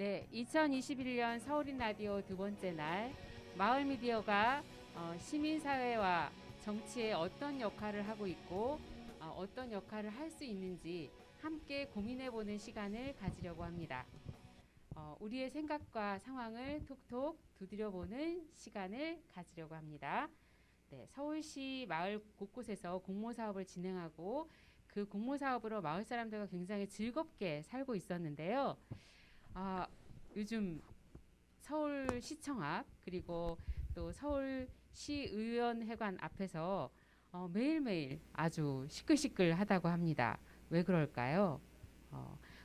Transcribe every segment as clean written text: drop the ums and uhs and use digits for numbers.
네, 2021년 서울인 라디오 두 번째 날 마을 미디어가 시민사회와 정치에 어떤 역할을 하고 있고 어떤 역할을 할 수 있는지 함께 고민해보는 시간을 가지려고 합니다. 우리의 생각과 상황을 톡톡 두드려보는 시간을 가지려고 합니다. 네, 서울시 마을 곳곳에서 공모사업을 진행하고 그 공모사업으로 마을 사람들과 굉장히 즐겁게 살고 있었는데요. 요즘 서울시청 앞 그리고 또 서울시의원회관 앞에서 매일매일 아주 시끌시끌하다고 합니다. 왜 그럴까요?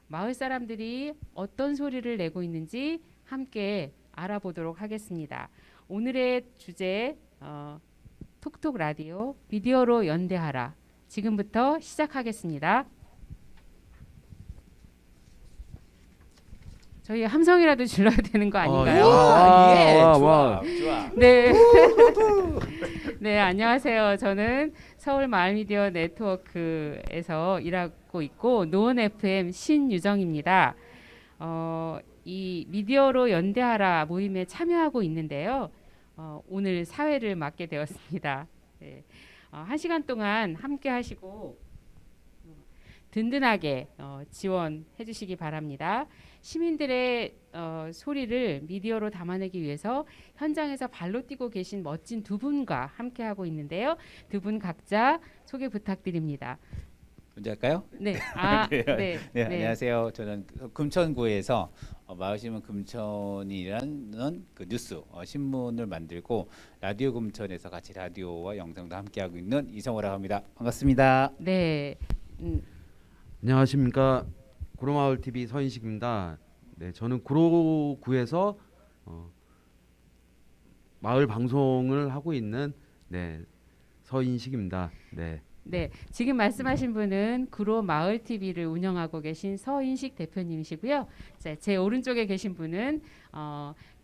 마을 사람들이 어떤 소리를 내고 있는지 함께 알아보도록 하겠습니다. 오늘의 주제 톡톡 라디오 미디어로 연대하라. 지금부터 시작하겠습니다. 저희 함성이라도 질러야 되는 거 아닌가요? 좋아. 네. 네, 안녕하세요. 저는 서울 마을미디어 네트워크에서 일하고 있고 노원 FM 신유정입니다. 이 미디어로 연대하라 모임에 참여하고 있는데요. 오늘 사회를 맡게 되었습니다. 네. 1시간 동안 함께 하시고 든든하게 지원해 주시기 바랍니다. 시민들의 소리를 미디어로 담아내기 위해서 현장에서 발로 뛰고 계신 멋진 두 분과 함께하고 있는데요. 두 분 각자 소개 부탁드립니다. 먼저 할까요? 네. 네, 안녕하세요. 저는 금천구에서 마을신문 금천이라는 그 뉴스 신문을 만들고 라디오 금천에서 같이 라디오와 영상도 함께하고 있는 이성호라고 합니다. 반갑습니다. 네. 안녕하십니까. 구로마을 TV 서인식입니다. 네, 저는 구로구에서 마을 방송을 하고 있는 서인식입니다. 네. 네, 지금 말씀하신 분은 구로 마을 TV를 운영하고 계신 서인식 대표님이시고요. 제 오른쪽에 계신 분은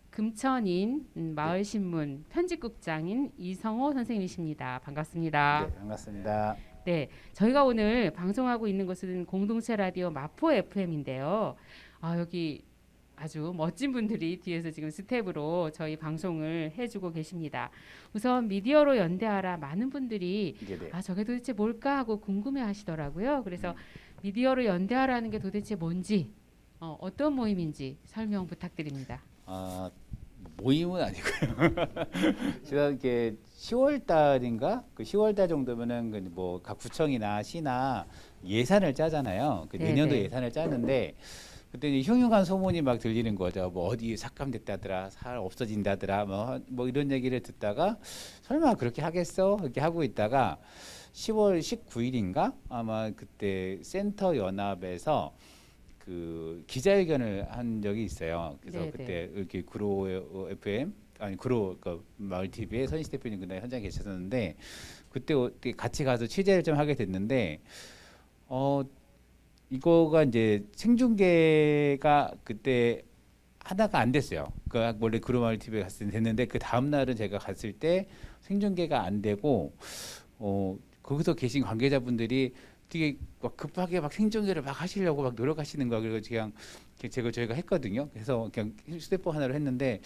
금천인 마을신문 편집국장인 이성호 선생님이십니다. 반갑습니다. 네, 반갑습니다. 네, 저희가 오늘 방송하고 있는 곳은 공동체 라디오 마포 FM인데요. 여기 아주 멋진 분들이 뒤에서 지금 스텝으로 저희 방송을 해주고 계십니다. 우선 미디어로 연대하라 많은 분들이 저게 도대체 뭘까 하고 궁금해하시더라고요. 그래서 미디어로 연대하라는 게 도대체 뭔지 어떤 모임인지 설명 부탁드립니다. 모임은 아니고요. 제가 이렇게 10월 달인가 그 10월 달 정도면은 뭐 각 구청이나 시나 예산을 짜잖아요. 내년도 예산을 짜는데 그때 이제 흉흉한 소문이 막 들리는 거죠. 뭐 어디 삭감됐다더라, 살 없어진다더라, 뭐 이런 얘기를 듣다가 설마 그렇게 하겠어? 이렇게 하고 있다가 10월 19일인가 아마 그때 센터 연합에서 그 기자회견을 한 적이 있어요. 그래서 네네. 그때 이렇게 구로 FM 구로 그 마을 TV에 선희 대표님 그날 현장에 계셨었는데 그때 같이 가서 취재를 좀 하게 됐는데 이거가 이제 생중계가 그때 하나가 안 됐어요. 그 원래 구로 마을 TV에 갔을 때 됐는데 그 다음 날은 제가 갔을 때 생중계가 안 되고 거기서 계신 관계자분들이 되게 막 급하게 막 생중계를 막 하시려고 막 노력하시는 거야. 그래서 그냥 저희가 했거든요. 그래서 그냥 휴대폰 하나로 했는데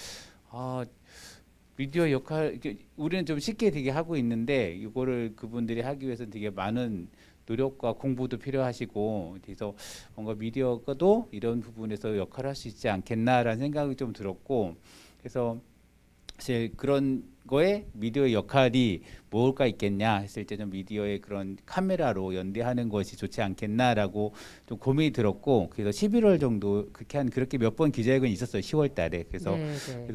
미디어 역할 우리는 좀 쉽게 되게 하고 있는데 이거를 그분들이 하기 위해서는 되게 많은 노력과 공부도 필요하시고 그래서 뭔가 미디어가도 이런 부분에서 역할을 할 수 있지 않겠나라는 생각이 좀 들었고 그래서 사실 그런 거에 미디어의 역할이 뭐가 있겠냐 했을 때 좀 미디어의 그런 카메라로 연대하는 것이 좋지 않겠나라고 좀 고민이 들었고 그래서 11월 정도 그렇게 몇 번 기자회견이 있었어요. 10월 달에 그래서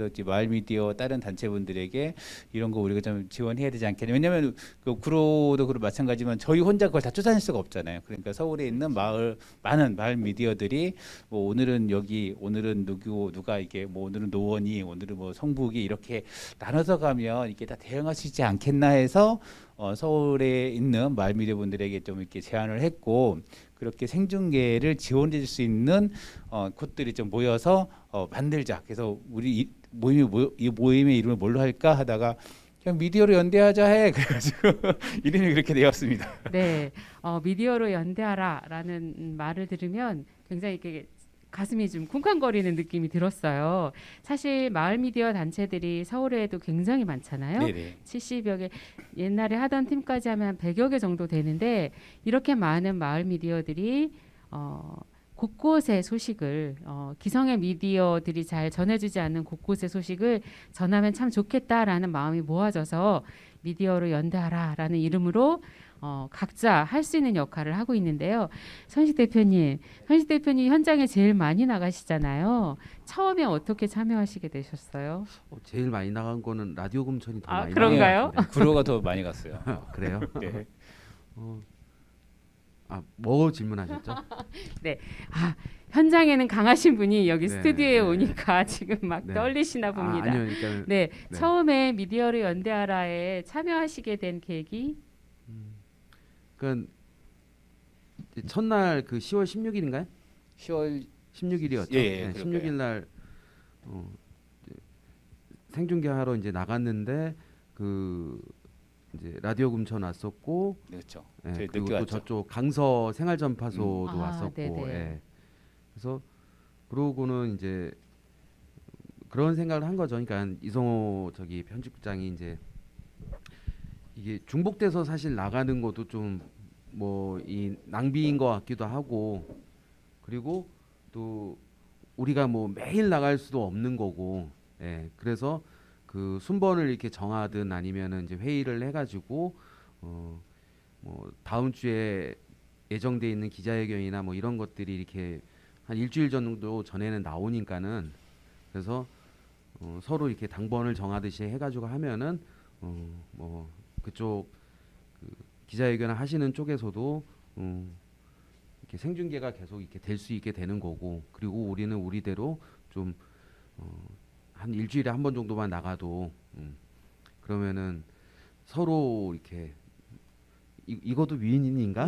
이제 마을 미디어 다른 단체분들에게 이런 거 우리가 좀 지원해야 되지 않겠냐. 왜냐하면 그 구로도 그렇고 마찬가지지만 저희 혼자 그걸 다 쫓아낼 수가 없잖아요. 그러니까 서울에 있는 많은 마을 미디어들이 뭐 오늘은 누가 이게 뭐 오늘은 노원이 오늘은 뭐 성북이 이렇게 나눠서 가면 이게 다 대응할 수 있지 않겠나 해서 서울에 있는 마을 미디어 분들에게 좀 이렇게 제안을 했고 그렇게 생중계를 지원해 줄 수 있는 곳들이 좀 모여서 만들자. 그래서 우리 이 모임의 이름을 뭘로 할까 하다가 그냥 미디어로 연대하자 해. 그래가지고 이름이 그렇게 되었습니다. 네, 미디어로 연대하라라는 말을 들으면 굉장히 이렇게 가슴이 좀 쿵쾅거리는 느낌이 들었어요. 사실 마을 미디어 단체들이 서울에도 굉장히 많잖아요. 네네. 70여 개, 옛날에 하던 팀까지 하면 한 100여 개 정도 되는데 이렇게 많은 마을 미디어들이 곳곳의 소식을 기성의 미디어들이 잘 전해주지 않는 곳곳의 소식을 전하면 참 좋겠다라는 마음이 모아져서 미디어로 연대하라라는 이름으로 각자 할 수 있는 역할을 하고 있는데요. 선식 대표님 현장에 제일 많이 나가시잖아요. 처음에 어떻게 참여하시게 되셨어요? 제일 많이 나간 거는 라디오 금천이 더 아, 많이 그런가요? 나간 것 구로가 더 많이 갔어요. 같은데. 그래요? 네. 뭐 질문하셨죠? 현장에는 강하신 분이 여기 네, 스튜디오에 네. 오니까 지금 막 네. 떨리시나 봅니다. 아니요, 그러니까 네, 네. 처음에 미디어로 연대하라에 참여하시게 된 계기? 그러니까 첫날 그 10월 16일인가요? 10월 16일이었죠. 예, 네, 그럴 16일 날 이제 생중계하러 이제 나갔는데 그 이제 라디오 금천 왔었고, 그렇죠. 예, 저희 그리고 늦게 또 왔죠. 저쪽 강서 생활전파소도 아, 왔었고, 네네. 예. 그래서 그러고는 이제 그런 생각을 한 거죠. 그러니까 이성호 저기 편집국장이 이제 이게 중복돼서 사실 나가는 것도 좀 뭐 이 낭비인 것 같기도 하고, 그리고 또 우리가 뭐 매일 나갈 수도 없는 거고, 예. 그래서 그 순번을 이렇게 정하든 아니면은 이제 회의를 해가지고 뭐 다음 주에 예정돼 있는 기자회견이나 뭐 이런 것들이 이렇게 한 일주일 정도 전에는 나오니까는, 그래서 서로 이렇게 당번을 정하듯이 해가지고 하면은 뭐 그쪽 그 기자회견을 하시는 쪽에서도 이렇게 생중계가 계속 이렇게 될 수 있게 되는 거고, 그리고 우리는 우리대로 좀 한 일주일에 한 번 정도만 나가도 그러면은 서로 이렇게 이것도 위인인가?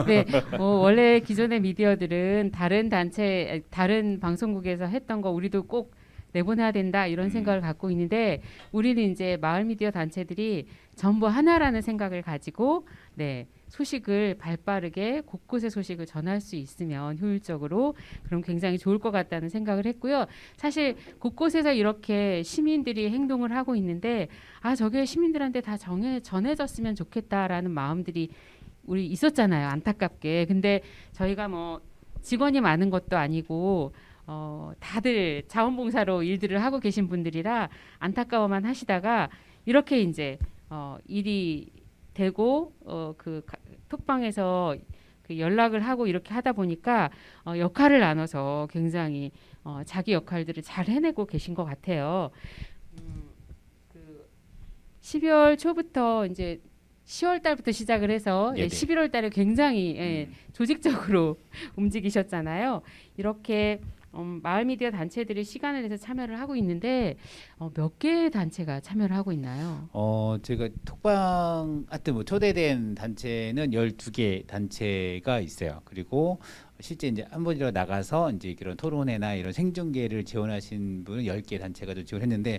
네, 원래 기존의 미디어들은 다른 단체, 다른 방송국에서 했던 거 우리도 꼭 내보내야 된다 이런 생각을 갖고 있는데, 우리는 이제 마을 미디어 단체들이 전부 하나라는 생각을 가지고 소식을 발빠르게 곳곳의 소식을 전할 수 있으면 효율적으로 그럼 굉장히 좋을 것 같다는 생각을 했고요. 사실 곳곳에서 이렇게 시민들이 행동을 하고 있는데 저게 시민들한테 다 전해졌으면 좋겠다라는 마음들이 우리 있었잖아요. 안타깝게. 근데 저희가 뭐 직원이 많은 것도 아니고 다들 자원봉사로 일들을 하고 계신 분들이라 안타까워만 하시다가 이렇게 이제 일이 되고 톡방에서 그 연락을 하고 이렇게 하다 보니까 역할을 나눠서 굉장히 자기 역할들을 잘 해내고 계신 것 같아요. 12월 초부터 이제 10월 달부터 시작을 해서 네네. 11월 달에 굉장히 조직적으로 움직이셨잖아요. 이렇게 마을 미디어 단체들이 시간을 내서 참여를 하고 있는데 몇 개의 단체가 참여를 하고 있나요? 제가 톡방 하여튼 뭐 초대된 단체는 12개 단체가 있어요. 그리고 실제 이제 한 번이라도 나가서 이제 이런 토론회나 이런 생중계를 지원하신 분은 10개 단체가 좀 지원했는데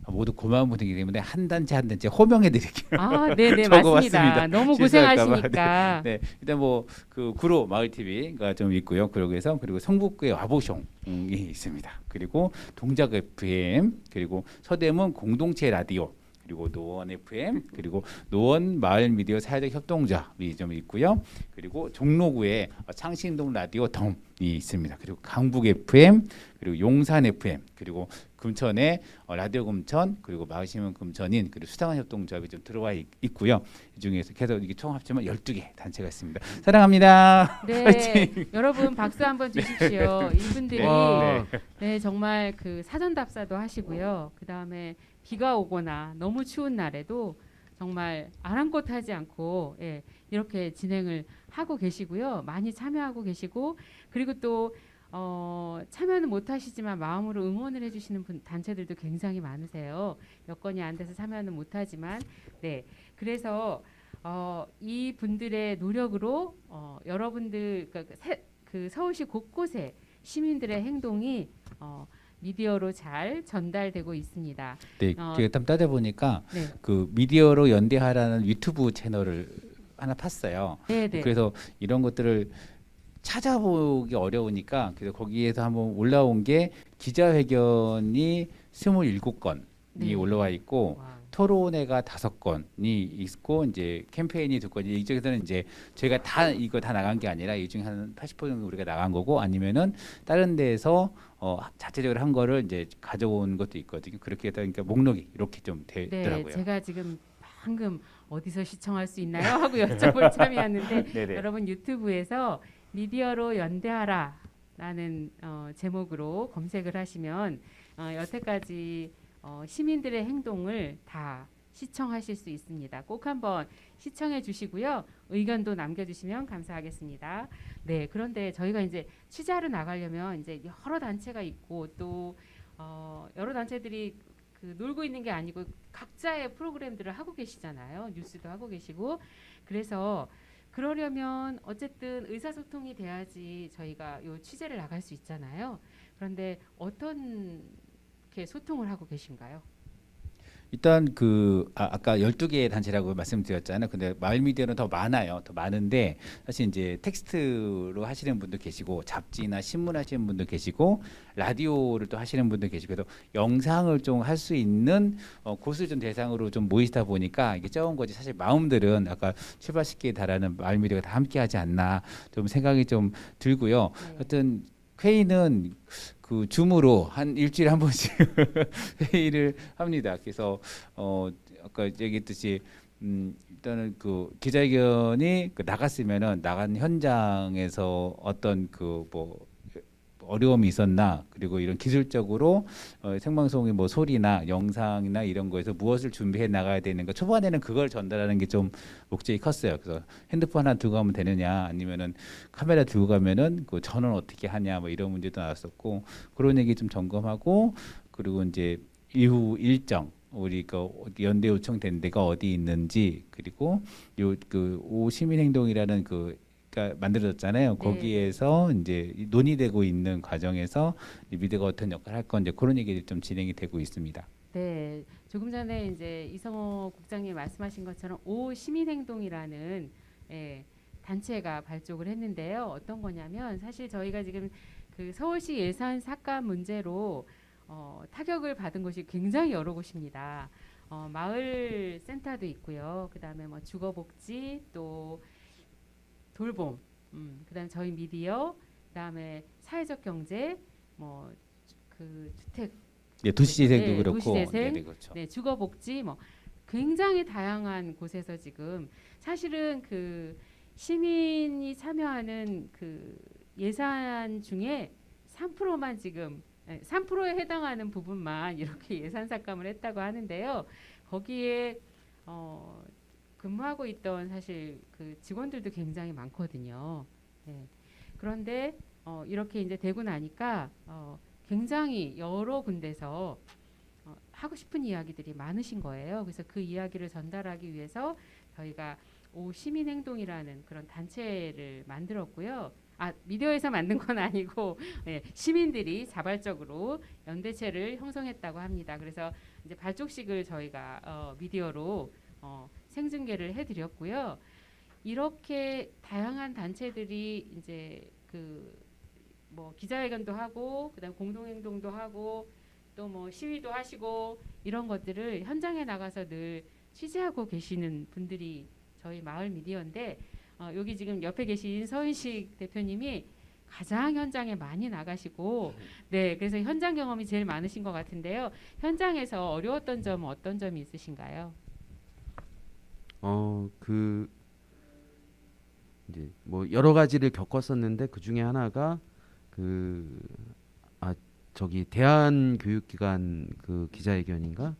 모두 고마운 분이기 때문에 한 단체 한 단체 호명해 드릴게요. 네네, 적어봤습니다. 맞습니다. 너무 실수할까 봐. 고생하시니까. 네, 일단 뭐 그 구로 마을 TV가 좀 있고요. 그리고 성북구의 와보숑이 있습니다. 그리고 동작 FM, 그리고 서대문 공동체 라디오, 그리고 노원 FM, 그리고 노원 마을 미디어 사회적 협동조합이 좀 있고요. 그리고 종로구에 창신동 라디오 덤이 있습니다. 그리고 강북 FM, 그리고 용산 FM, 그리고 금천에 라디오 금천, 그리고 마을시민 금천인, 그리고 수상한 협동조합이 좀 들어와 있고요. 이 중에서 계속 이게 총 합치면 12개 단체가 있습니다. 사랑합니다. 네, 여러분 박수 한번 주십시오. 이분들이 정말 그 사전 답사도 하시고요. 그 다음에 비가 오거나 너무 추운 날에도 정말 아랑곳하지 않고 이렇게 진행을 하고 계시고요. 많이 참여하고 계시고, 그리고 또 참여는 못 하시지만 마음으로 응원을 해주시는 단체들도 굉장히 많으세요. 여건이 안 돼서 참여는 못 하지만 그래서 이 분들의 노력으로 여러분들 그 서울시 곳곳에 시민들의 행동이 미디어로 잘 전달되고 있습니다. 네, 제가 좀 따져보니까 네. 그 미디어로 연대하라는 유튜브 채널을 하나 팠어요. 네네. 그래서 이런 것들을 찾아보기 어려우니까 그래서 거기에서 한번 올라온 게 기자회견이 27건이 네. 올라와 있고 와. 토론회가 5건이 있고 이제 캠페인이 2건이 이쪽에서는 이제 저희가 다 이거 다 나간 게 아니라 이 중에 한 80% 정도 우리가 나간 거고 아니면은 다른 데에서 자체적으로 한 거를 이제 가져온 것도 있거든요. 그렇게 해서 그러니까 목록이 이렇게 좀 네, 되더라고요. 제가 지금 방금 어디서 시청할 수 있나요? 하고 여쭤볼 참이 왔는데 네네. 여러분 유튜브에서 미디어로 연대하라라는 제목으로 검색을 하시면 여태까지 시민들의 행동을 다 시청하실 수 있습니다. 꼭 한번 시청해 주시고요. 의견도 남겨주시면 감사하겠습니다. 네, 그런데 저희가 이제 취재하러 나가려면 이제 여러 단체가 있고 또 여러 단체들이 그 놀고 있는 게 아니고 각자의 프로그램들을 하고 계시잖아요. 뉴스도 하고 계시고 그래서 그러려면 어쨌든 의사소통이 돼야지 저희가 요 취재를 나갈 수 있잖아요. 그런데 어떻게 소통을 하고 계신가요? 일단 아까 12개의 단체라고 말씀드렸잖아요. 근데 마을 미디어는 더 많아요. 더 많은데 사실 이제 텍스트로 하시는 분도 계시고 잡지나 신문 하시는 분도 계시고 라디오를 또 하시는 분도 계시고 그래서 영상을 좀 할 수 있는 곳을 좀 대상으로 좀 모이다 보니까 이게 적은 거지. 사실 마음들은 아까 7, 80개에 달하는 마을 미디어가 다 함께 하지 않나 좀 생각이 좀 들고요. 네. 하여튼 회의는 그 줌으로 한 일주일에 한 번씩 회의를 합니다. 그래서 아까 얘기했듯이 일단은 그 기자회견이 나갔으면은 나간 현장에서 어떤 그 뭐 어려움이 있었나 그리고 이런 기술적으로 생방송의 뭐 소리나 영상이나 이런 거에서 무엇을 준비해 나가야 되는가 초반에는 그걸 전달하는 게 좀 목적이 컸어요. 그래서 핸드폰 하나 들고 가면 되느냐 아니면은 카메라 들고 가면은 그 전원 어떻게 하냐 뭐 이런 문제도 나왔었고 그런 얘기 좀 점검하고 그리고 이제 이후 일정 우리 그 연대 요청된 데가 어디 있는지 그리고 요 그 오 시민행동이라는 가 만들어졌잖아요. 네. 거기에서 이제 논의되고 있는 과정에서 이 미디어가 어떤 역할을 할 건지 그런 얘기들이 좀 진행이 되고 있습니다. 네, 조금 전에 이제 이성호 국장님 말씀하신 것처럼 오 시민행동이라는 단체가 발족을 했는데요. 어떤 거냐면 사실 저희가 지금 그 서울시 예산 삭감 문제로 타격을 받은 곳이 굉장히 여러 곳입니다. 마을 센터도 있고요. 그다음에 뭐 주거복지 또 돌봄, 그다음에 저희 미디어, 그다음에 사회적 경제, 뭐 그 주택, 예, 도시재생도 네, 그렇고, 도시재생, 네, 그렇죠. 네, 주거복지, 뭐 굉장히 다양한 곳에서 지금 사실은 그 시민이 참여하는 그 예산 중에 3%만 지금 3%에 해당하는 부분만 이렇게 예산 삭감을 했다고 하는데요. 거기에 근무하고 있던 사실 그 직원들도 굉장히 많거든요. 네. 그런데 이렇게 이제 되고 나니까 굉장히 여러 군데서 하고 싶은 이야기들이 많으신 거예요. 그래서 그 이야기를 전달하기 위해서 저희가 오 시민행동이라는 그런 단체를 만들었고요. 미디어에서 만든 건 아니고 시민들이 자발적으로 연대체를 형성했다고 합니다. 그래서 이제 발족식을 저희가 미디어로 생중계를 해드렸고요. 이렇게 다양한 단체들이 이제 뭐 기자회견도 하고 그다음 공동행동도 하고 또 뭐 시위도 하시고 이런 것들을 현장에 나가서 늘 취재하고 계시는 분들이 저희 마을 미디어인데 여기 지금 옆에 계신 서인식 대표님이 가장 현장에 많이 나가시고 네 그래서 현장 경험이 제일 많으신 것 같은데요. 현장에서 어려웠던 점은 어떤 점이 있으신가요? 그 이제 뭐 여러 가지를 겪었었는데 그 중에 하나가 저기 대한교육기관 그 기자회견인가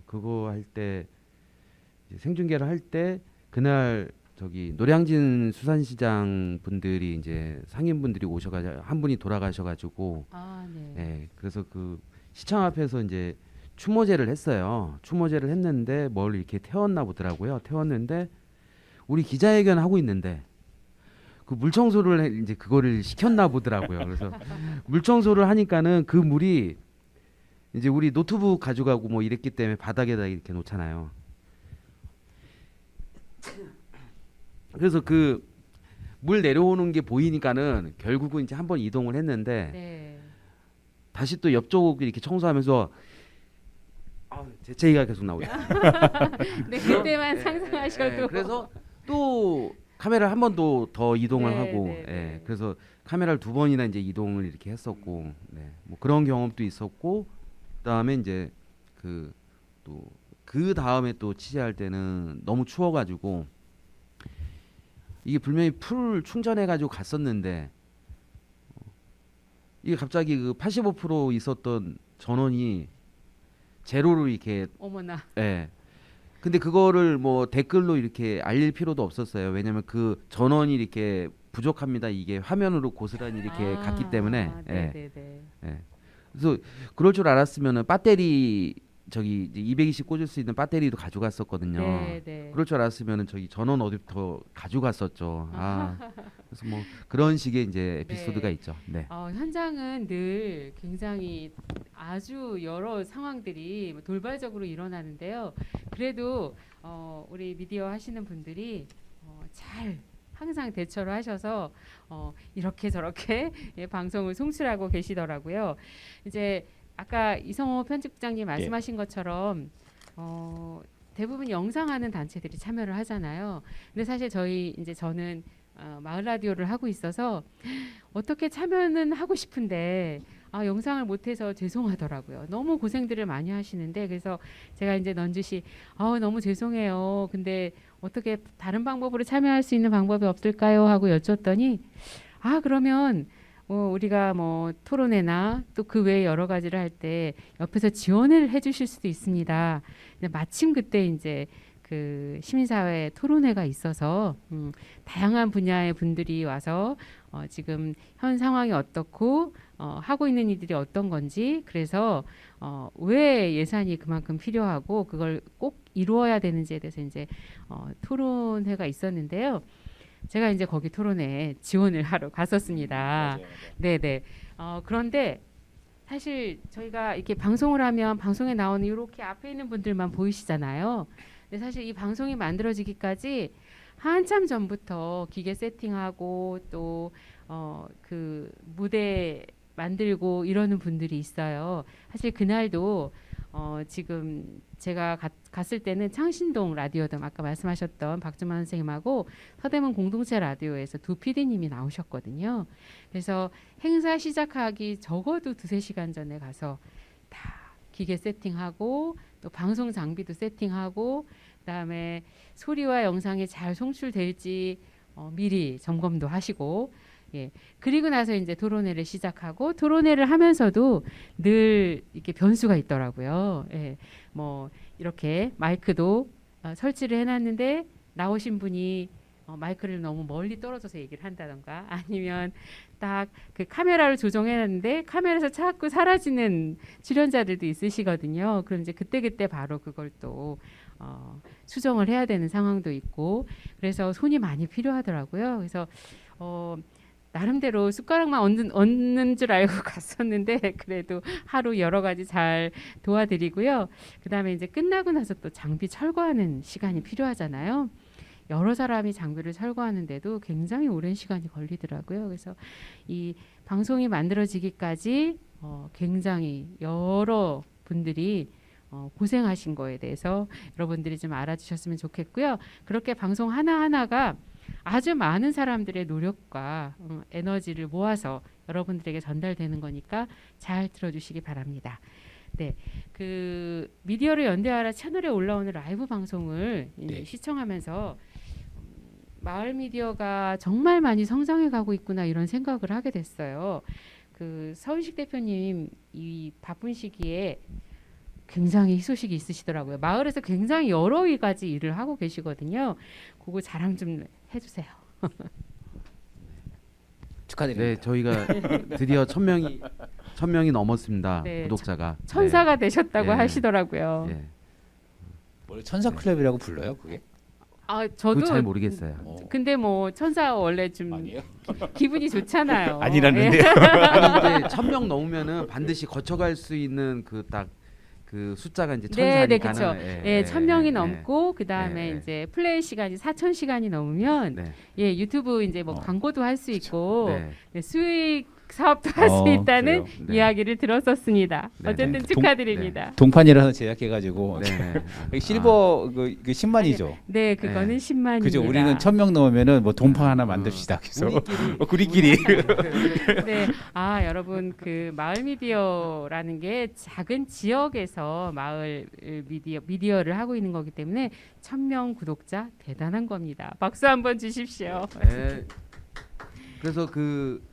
그거 할 때 생중계를 할 때 그날 저기 노량진 수산시장 분들이 이제 상인분들이 오셔가지고 한 분이 돌아가셔가지고 네. 그래서 그 시청 앞에서 이제 추모제를 했어요. 추모제를 했는데 뭘 이렇게 태웠나 보더라고요. 태웠는데 우리 기자회견 하고 있는데 그 물청소를 이제 그거를 시켰나 보더라고요. 그래서 물청소를 하니까는 그 물이 이제 우리 노트북 가져가고 뭐 이랬기 때문에 바닥에다 이렇게 놓잖아요. 그래서 그 물 내려오는 게 보이니까는 결국은 이제 한번 이동을 했는데 네. 다시 또 옆쪽 이렇게 청소하면서 재채기가 계속 나오죠. 네, 그때만 상상하셔도 그래서 또 카메라를 한 번 더 이동을 네, 하고 네, 네. 그래서 카메라를 2번이나 이제 이동을 이렇게 했었고 뭐 그런 경험도 있었고 그다음에 이제 그 다음에 또 취재할 때는 너무 추워가지고 이게 분명히 풀 충전해가지고 갔었는데 이게 갑자기 그 85% 있었던 전원이 제로로 이렇게 어머나. 근데 그거를 뭐 댓글로 이렇게 알릴 필요도 없었어요. 왜냐면 그 전원이 이렇게 부족합니다. 이게 화면으로 고스란히 이렇게 갔기 때문에. 네네네. 그래서 그럴 줄 알았으면은 배터리 저기 이제 220 꽂을 수 있는 배터리도 가져갔었거든요. 네. 그럴 줄 알았으면은 저기 전원 어댑터 가져갔었죠. 그래서 뭐 그런 식의 이제 에피소드가 네. 있죠. 네. 현장은 늘 굉장히 아주 여러 상황들이 돌발적으로 일어나는데요. 그래도 우리 미디어 하시는 분들이 잘 항상 대처를 하셔서 이렇게 저렇게 예, 방송을 송출하고 계시더라고요. 이제 아까 이성호 편집부장님 말씀하신 것처럼 대부분 영상하는 단체들이 참여를 하잖아요. 근데 사실 저는 마을 라디오를 하고 있어서 어떻게 참여는 하고 싶은데 영상을 못해서 죄송하더라고요. 너무 고생들을 많이 하시는데 그래서 제가 이제 넌지시 너무 죄송해요. 근데 어떻게 다른 방법으로 참여할 수 있는 방법이 없을까요? 하고 여쭸더니 그러면 우리가 뭐 토론회나 또 그 외에 여러 가지를 할 때 옆에서 지원을 해주실 수도 있습니다. 근데 마침 그때 이제 그 시민사회 토론회가 있어서 다양한 분야의 분들이 와서 지금 현 상황이 어떻고 하고 있는 이들이 어떤 건지 그래서 왜 예산이 그만큼 필요하고 그걸 꼭 이루어야 되는지에 대해서 이제 토론회가 있었는데요. 제가 이제 거기 토론회에 지원을 하러 갔었습니다. 맞아요. 네네. 그런데 사실 저희가 이렇게 방송을 하면 방송에 나오는 이렇게 앞에 있는 분들만 보이시잖아요. 근데 사실 이 방송이 만들어지기까지 한참 전부터 기계 세팅하고 또 그 무대 만들고 이러는 분들이 있어요. 사실 그날도 지금 제가 갔을 때는 창신동 라디오점 아까 말씀하셨던 박주만 선생님하고 서대문 공동체 라디오에서 두 PD님이 나오셨거든요. 그래서 행사 시작하기 적어도 2-3시간 전에 가서 다 기계 세팅하고 또 방송 장비도 세팅하고 그다음에 소리와 영상이 잘 송출될지 미리 점검도 하시고 그리고 나서 이제 토론회를 시작하고 토론회를 하면서도 늘 이렇게 변수가 있더라고요. 뭐 이렇게 마이크도 설치를 해놨는데 나오신 분이 마이크를 너무 멀리 떨어져서 얘기를 한다던가 아니면 딱 그 카메라를 조정해놨는데 카메라에서 자꾸 사라지는 출연자들도 있으시거든요. 그럼 이제 그때 바로 그걸 또 수정을 해야 되는 상황도 있고 그래서 손이 많이 필요하더라고요. 그래서 나름대로 숟가락만 얹는 줄 알고 갔었는데 그래도 하루 여러 가지 잘 도와드리고요. 그다음에 이제 끝나고 나서 또 장비 철거하는 시간이 필요하잖아요. 여러 사람이 장비를 철거하는데도 굉장히 오랜 시간이 걸리더라고요. 그래서 이 방송이 만들어지기까지 굉장히 여러 분들이 고생하신 거에 대해서 여러분들이 좀 알아주셨으면 좋겠고요. 그렇게 방송 하나하나가 아주 많은 사람들의 노력과 에너지를 모아서 여러분들에게 전달되는 거니까 잘 들어주시기 바랍니다. 네, 그 미디어를 연대하라 채널에 올라오는 라이브 방송을 시청하면서 마을 미디어가 정말 많이 성장해 가고 있구나 이런 생각을 하게 됐어요. 그 서윤식 대표님 이 바쁜 시기에 굉장히 희소식이 있으시더라고요. 마을에서 굉장히 여러 가지 일을 하고 계시거든요. 그거 자랑 좀 해주세요. 축하드립니다. 네, 저희가 드디어 1,000명이 넘었습니다. 네, 구독자가. 천사가 되셨다고 네. 하시더라고요. 예. 원래 천사 클럽이라고 불러요, 그게? 저도 그거 잘 모르겠어요. 근데 뭐 천사 원래 좀 아니에요? 기분이 좋잖아요. 아니라는데요. 아니, 이제 1,000명 넘으면은 반드시 거쳐갈 수 있는 그 딱 그 숫자가 이제 네, 1,000살이 네, 그쵸. 가는 예, 1,000명이 넘고 그 다음에 네, 네. 이제 플레이 시간이 4,000시간이 넘으면 네. 예, 유튜브 이제 뭐 광고도 할 수 있고 네. 네, 수익 사업도 할 수 있다는 그래요? 네. 이야기를 들었었습니다. 네, 어쨌든 네. 축하드립니다. 동판이라서 제작해가지고 네. 네. 실버 그 10만이죠. 네, 그거는 네. 10만입니다. 그죠? 우리는 1,000명 넘으면은 뭐 동판 하나 만듭시다. 그래서 우리끼리 네, 아 여러분 그 마을 미디어라는 게 작은 지역에서 마을 미디어를 하고 있는 거기 때문에 1,000명 구독자 대단한 겁니다. 박수 한번 주십시오. 네. 그래서 그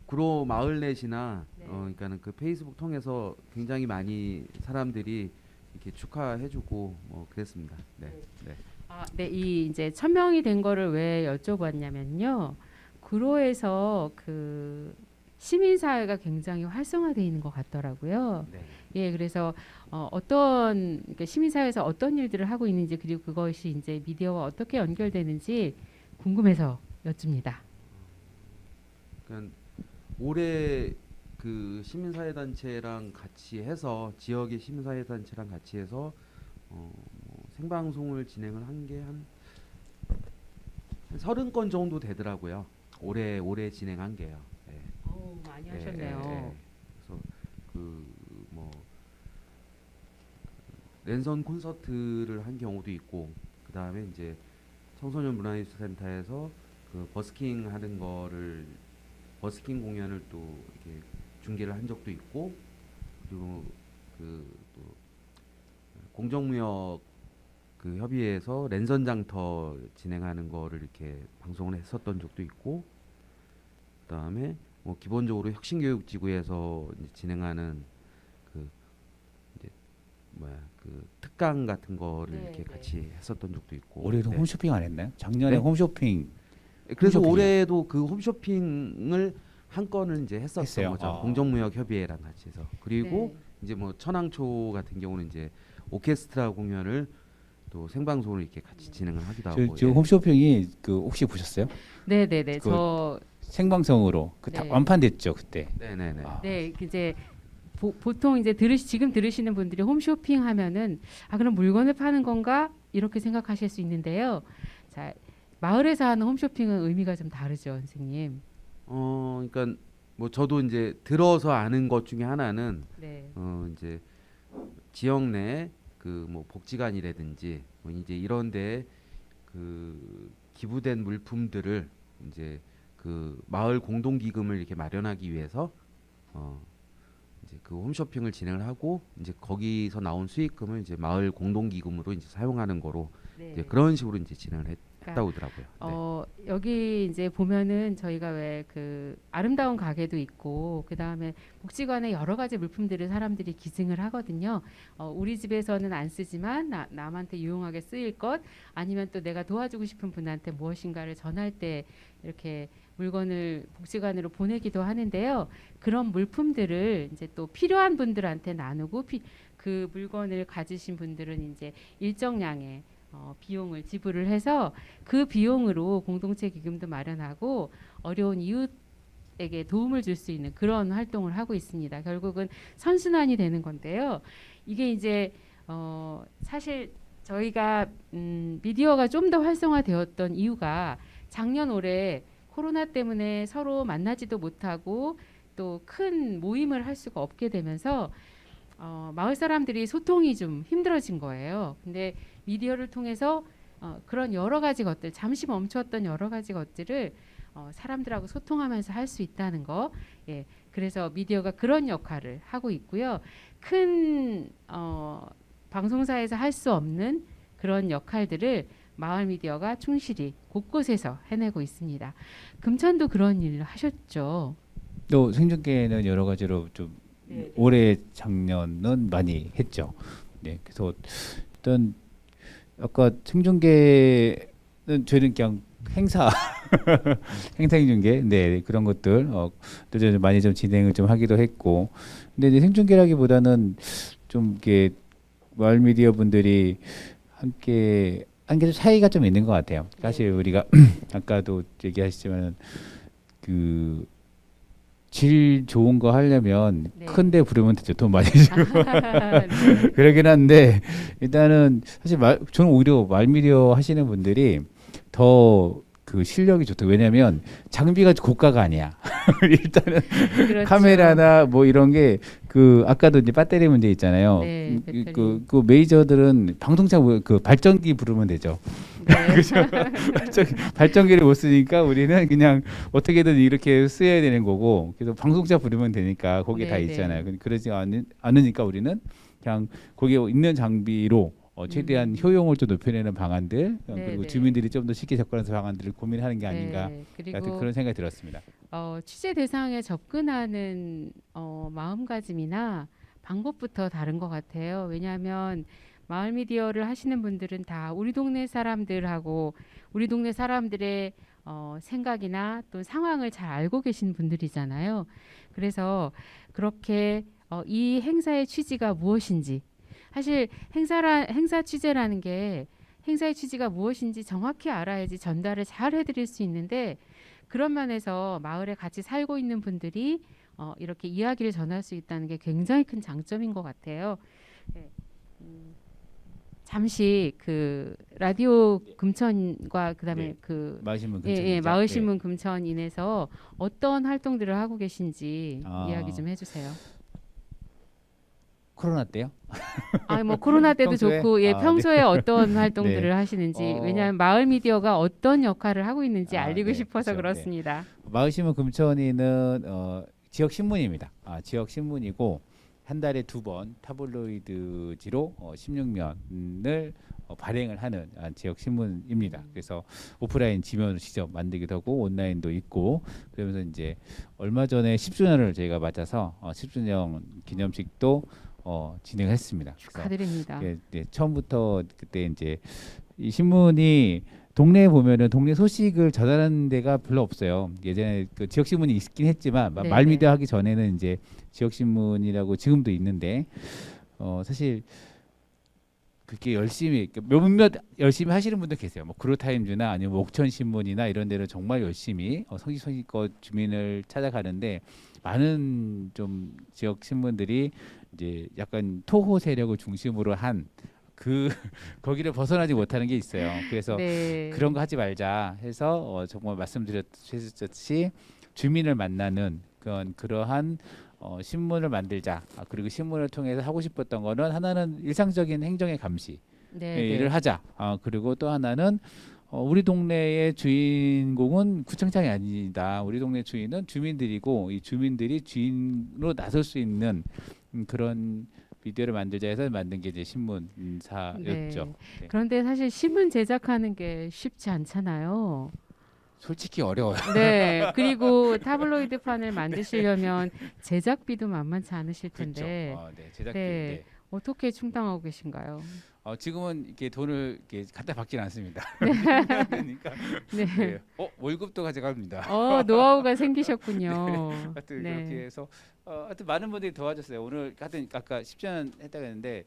구로 마을넷이나 네. 그러니까는 그 페이스북 통해서 굉장히 많이 사람들이 이렇게 축하해주고 뭐 그랬습니다. 네. 네. 아, 네, 이 이제 1,000명이 된 거를 왜 여쭤봤냐면요. 구로에서 그 시민 사회가 굉장히 활성화되어 있는 것 같더라고요. 네. 예, 그래서 어떤 그러니까 시민 사회에서 어떤 일들을 하고 있는지 그리고 그것이 이제 미디어와 어떻게 연결되는지 궁금해서 여쭙니다. 그러니까 올해 그 시민사회단체랑 같이 해서 지역의 시민사회단체랑 같이 해서 뭐 생방송을 진행을 한 게 한 30건 정도 되더라고요. 올해 진행한 게요. 네. 오, 많이 하셨네요. 그래서 그 뭐 랜선 콘서트를 한 경우도 있고, 그 다음에 이제 청소년 문화예술센터에서 그 버스킹 하는 거를 버스킹 공연을 또 이렇게 중계를 한 적도 있고, 그리고 그 또 공정무역 그 협의회에서 랜선 장터 진행하는 거를 이렇게 방송을 했었던 적도 있고, 그다음에 뭐 기본적으로 혁신교육지구에서 이제 진행하는 그 이제 그 특강 같은 거를 네, 이렇게 네. 같이 했었던 적도 있고. 올해도 네. 홈쇼핑 안 했나요? 작년에 네? 홈쇼핑 그래서 홈쇼핑이요. 올해도 그 홈쇼핑을 한 건을 이제 했었던 했어요? 거죠. 아. 공정무역 협의회랑 같이 해서. 그리고 네. 이제 뭐 천왕초 같은 경우는 이제 오케스트라 공연을 또 생방송을 이렇게 같이 진행을 하기도 하고. 저 예. 홈쇼핑이 그 혹시 보셨어요? 네, 네, 네. 그- 저 생방송으로 그 다 네. 완판됐죠 그때. 네네네. 아. 네, 이제 보통 이제 지금 들으시는 분들이 홈쇼핑 하면은 아 그럼 물건을 파는 건가 이렇게 생각하실 수 있는데요. 자, 마을에서 하는 홈쇼핑은 의미가 좀 다르죠, 선생님. 그러니까 뭐 저도 이제 들어서 아는 것 중에 하나는 네, 이제 지역 내 그 뭐 복지관이라든지 뭐 이제 이런데 그 기부된 물품들을 이제 그 마을 공동 기금을 이렇게 마련하기 위해서 이제 그 홈쇼핑을 진행을 하고 이제 거기서 나온 수익금을 이제 마을 공동 기금으로 이제 사용하는 거로 네. 이제 그런 식으로 이제 진행을 그러니까, 했다고 하더라고요. 네. 여기 이제 보면은 저희가 왜 그 아름다운 가게도 있고 그 다음에 복지관에 여러 가지 물품들을 사람들이 기증을 하거든요. 우리 집에서는 안 쓰지만 남한테 유용하게 쓰일 것 아니면 또 내가 도와주고 싶은 분한테 무엇인가를 전할 때 이렇게 물건을 복지관으로 보내기도 하는데요. 그런 물품들을 이제 또 필요한 분들한테 나누고 그 물건을 가지신 분들은 이제 일정량의 비용을 지불을 해서 그 비용으로 공동체 기금도 마련하고 어려운 이웃에게 도움을 줄 수 있는 그런 활동을 하고 있습니다. 결국은 선순환이 되는 건데요. 이게 이제 사실 저희가 미디어가 좀 더 활성화되었던 이유가 작년 올해 코로나 때문에 서로 만나지도 못하고 또 큰 모임을 할 수가 없게 되면서 마을 사람들이 소통이 좀 힘들어진 거예요. 근데 미디어를 통해서 그런 여러 가지 것들, 잠시 멈췄던 여러 가지 것들을 사람들하고 소통하면서 할 수 있다는 거. 예, 그래서 미디어가 그런 역할을 하고 있고요. 큰 방송사에서 할 수 없는 그런 역할들을 마을 미디어가 충실히 곳곳에서 해내고 있습니다. 금천도 그런 일을 하셨죠. 또 생중계는 여러 가지로 좀 네. 올해 작년은 많이 했죠. 네, 그래서 일단 아까 생중계는 저희는 그냥 행사 행사중계 네 그런 것들 또 좀 많이 좀 진행을 좀 하기도 했고 근데 이제 생중계라기보다는 좀 이렇게 마을 미디어 분들이 함께 한 게 좀 차이가 좀 있는 것 같아요. 사실 우리가 아까도 얘기하시지만 그 질 좋은 거 하려면 네. 큰 데 부르면 되죠. 돈 많이 주고. 네. 그러긴 한데 일단은 사실 저는 오히려 말미디어 하시는 분들이 더 그 실력이 좋다. 왜냐면 장비가 고가가 아니야. 일단은 그렇죠. 카메라나 뭐 이런 게 그 아까도 이제 배터리 문제 있잖아요. 네, 배터리. 그 메이저들은 방송차 그 발전기 부르면 되죠. 네. 그죠? 발전기를 못 쓰니까 우리는 그냥 어떻게든 이렇게 쓰여야 되는 거고, 그래서 방송차 부르면 되니까 거기에 다 네, 있잖아요. 그러지 않으니까 우리는 그냥 거기에 있는 장비로 최대한 효용을 좀 높여내는 방안들, 네, 그리고 네. 주민들이 좀 더 쉽게 접근하는 방안들을 고민하는 게 아닌가, 네. 같은 그리고 그런 생각이 들었습니다. 취재 대상에 접근하는 마음가짐이나 방법부터 다른 것 같아요. 왜냐하면 마을 미디어를 하시는 분들은 다 우리 동네 사람들하고 우리 동네 사람들의 생각이나 또 상황을 잘 알고 계신 분들이잖아요. 그래서 그렇게 이 행사의 취지가 무엇인지, 사실 행사 취재라는 게 행사의 취지가 무엇인지 정확히 알아야지 전달을 잘 해드릴 수 있는데, 그런 면에서 마을에 같이 살고 있는 분들이 이렇게 이야기를 전할 수 있다는 게 굉장히 큰 장점인 것 같아요. 네. 잠시 그 라디오 금천과 그다음에 네. 그 마을신문 예, 근처 마을신문 금천인에서 어떤 활동들을 하고 계신지 이야기 좀 해주세요. 코로나 때요? 뭐 코로나 때도 평소에? 좋고, 예, 네. 평소에 어떤 활동들을 네. 하시는지, 왜냐하면 마을 미디어가 어떤 역할을 하고 있는지 알리고 네, 싶어서 그렇죠. 그렇습니다. 마을신문 금천이는 지역 신문입니다. 지역 신문이고 한 달에 2번 타블로이드지로 16면을 발행을 하는 지역 신문입니다. 그래서 오프라인 지면을 직접 만들기도 하고 온라인도 있고, 그러면서 이제 얼마 전에 10주년을 저희가 맞아서 10주년 기념식도 진행했습니다. 축하드립니다. 처음부터 그때 이제 이 신문이 동네에 보면은 동네 소식을 전하는 데가 별로 없어요. 예전에 그 지역 신문이 있긴 했지만 네, 말미디어 하기 전에는 이제 지역 신문이라고 지금도 있는데 사실 그렇게 열심히 몇몇 열심히 하시는 분들 계세요. 뭐 그로타임즈나 아니면 옥천 신문이나 이런 데는 정말 열심히 성실성실껏 주민을 찾아가는데, 많은 좀 지역 신문들이 이제 약간 토호 세력을 중심으로 한 거기를 벗어나지 못하는 게 있어요. 그래서 네. 그런 거 하지 말자 해서 정말 말씀드렸듯이 주민을 만나는 그러한 신문을 만들자. 그리고 신문을 통해서 하고 싶었던 거는, 하나는 일상적인 행정의 감시 일을 하자. 그리고 또 하나는 우리 동네의 주인공은 구청장이 아니다. 우리 동네 주인은 주민들이고, 이 주민들이 주인으로 나설 수 있는 그런 미디어를 만들자 해서 만든 게 이제 신문사였죠. 네. 그런데 사실 신문 제작하는 게 쉽지 않잖아요. 솔직히 어려워요. 네. 그리고 타블로이드판을 만드시려면 제작비도 만만치 않으실 텐데. 그렇죠. 제작비. 네. 네. 어떻게 충당하고 계신가요? 지금은 이렇게 돈을 이렇게 갖다 받지는 않습니다. 그러니까 네. 월급도 가져갑니다. 노하우가 생기셨군요. 하여튼 네. 그렇게 해서 하여튼 많은 분들이 도와줬어요. 오늘 하여튼 아까 10주년 했다고 했는데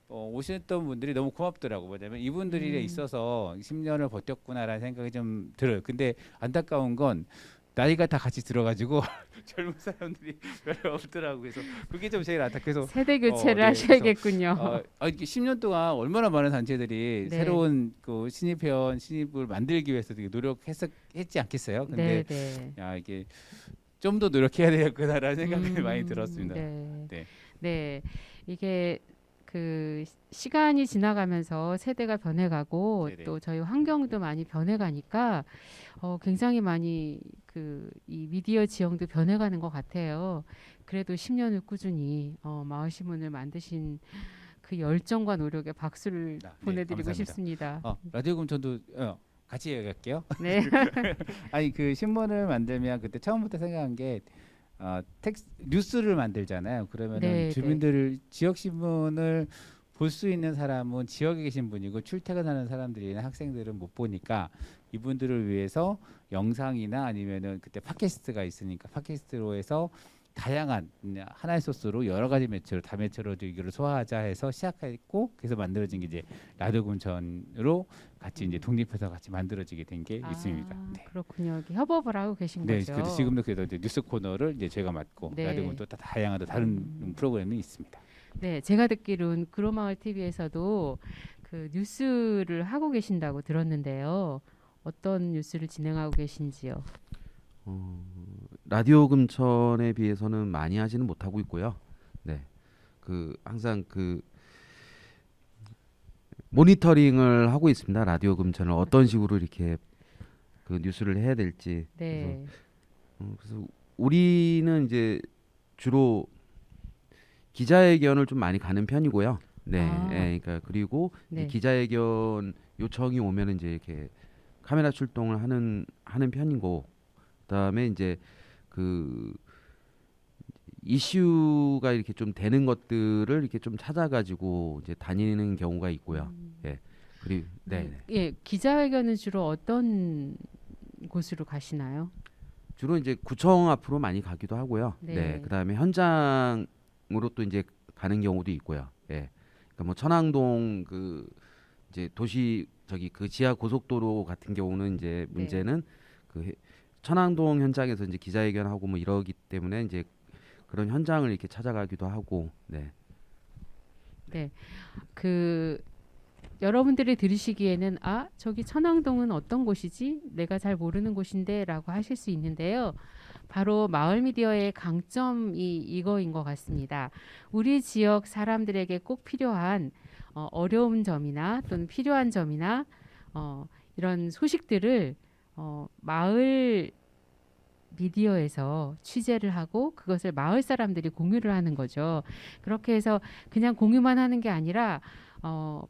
오셨던 분들이 너무 고맙더라고. 뭐냐면 이분들이 있어서 10년을 버텼구나라는 생각이 좀 들어요. 근데 안타까운 건 나이가 다 같이 들어가지고 젊은 사람들이 별로 없더라고. 그래서 그게 좀 제일 안타까워서 세대 교체를 네, 하셔야겠군요. 이렇게 10년 동안 얼마나 많은 단체들이 네. 새로운 그 신입을 만들기 위해서 되게 노력했지 않겠어요? 근데 네. 이게 좀 더 노력해야 되겠구나라는 생각이 많이 들었습니다. 네. 이게 그 시간이 지나가면서 세대가 변해가고 네네. 또 저희 환경도 많이 변해가니까 굉장히 많이 이 미디어 지형도 변해가는 것 같아요. 그래도 10년을 꾸준히 마을신문을 만드신 그 열정과 노력에 박수를 보내드리고 감사합니다. 싶습니다. 라디오 금천도 같이 얘기할게요. 네. 아니 그 신문을 만들면 그때 처음부터 생각한 게 뉴스를 만들잖아요. 그러면은 주민들 지역 신문을 볼 수 있는 사람은 지역에 계신 분이고, 출퇴근하는 사람들이나 학생들은 못 보니까 이분들을 위해서 영상이나 아니면은 그때 팟캐스트가 있으니까 팟캐스트로 해서 다양한 하나의 소스로 여러 가지 매체로 다매체로 이거를 소화하자 해서 시작했고 그래서 만들어진 게 이제 라디오 금천으로 같이 이제 독립해서 같이 만들어지게 된 게 있습니다. 네. 그렇군요. 이렇게 협업을 하고 계신 네, 거죠. 그래서 지금도 그래도 이제 뉴스 코너를 이제 제가 맡고 네. 라디오 금천 또 다양한 또 다른 프로그램이 있습니다. 네, 제가 듣기로는 그로마을 TV에서도 그 뉴스를 하고 계신다고 들었는데요. 어떤 뉴스를 진행하고 계신지요? 라디오 금천에 비해서는 많이 하지는 못하고 있고요. 네, 그 항상 그 모니터링을 하고 있습니다. 라디오 금천을 어떤 식으로 이렇게 그 뉴스를 해야 될지. 네. 그래서 우리는 이제 주로 기자회견을 좀 많이 가는 편이고요. 네, 아. 예, 그러니까 그리고 이제 네. 기자회견 요청이 오면은 이제 이렇게 카메라 출동을 하는 편이고, 그다음에 이제 그 이슈가 이렇게 좀 되는 것들을 이렇게 좀 찾아가지고 이제 다니는 경우가 있고요. 예, 그리고 네, 네. 예, 기자회견은 주로 어떤 곳으로 가시나요? 주로 이제 구청 앞으로 많이 가기도 하고요. 네. 네, 그다음에 현장으로 또 이제 가는 경우도 있고요. 예, 그러니까 뭐 천왕동 그 이제 도시 저기 그 지하 고속도로 같은 경우는 이제 문제는 그 천왕동 현장에서 이제 기자회견하고 뭐 이러기 때문에 이제 그런 현장을 이렇게 찾아가기도 하고. 네. 그 여러분들이 들으시기에는 아, 저기 천왕동은 어떤 곳이지? 내가 잘 모르는 곳인데라고 하실 수 있는데요. 바로 마을 미디어의 강점이 이거인 것 같습니다. 우리 지역 사람들에게 꼭 필요한 어려운 점이나 또는 필요한 점이나 이런 소식들을 마을 미디어에서 취재를 하고 그것을 마을 사람들이 공유를 하는 거죠. 그렇게 해서 그냥 공유만 하는 게 아니라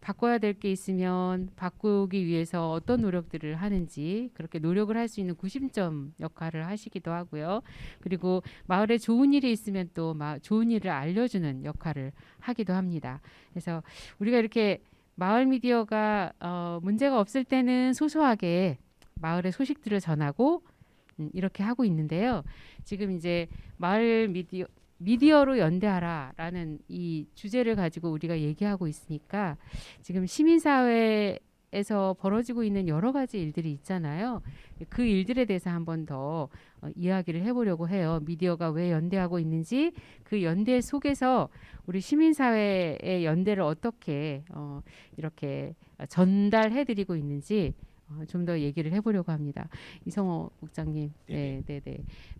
바꿔야 될 게 있으면 바꾸기 위해서 어떤 노력들을 하는지 그렇게 노력을 할 수 있는 구심점 역할을 하시기도 하고요. 그리고 마을에 좋은 일이 있으면 또 좋은 일을 알려주는 역할을 하기도 합니다. 그래서 우리가 이렇게 마을 미디어가 문제가 없을 때는 소소하게 마을의 소식들을 전하고 이렇게 하고 있는데요. 지금 이제 마을 미디어로 연대하라라는 이 주제를 가지고 우리가 얘기하고 있으니까 지금 시민사회에서 벌어지고 있는 여러 가지 일들이 있잖아요. 그 일들에 대해서 한번 더 이야기를 해보려고 해요. 미디어가 왜 연대하고 있는지, 그 연대 속에서 우리 시민사회의 연대를 어떻게 이렇게 전달해드리고 있는지 좀 더 얘기를 해보려고 합니다. 이성호 국장님, 네.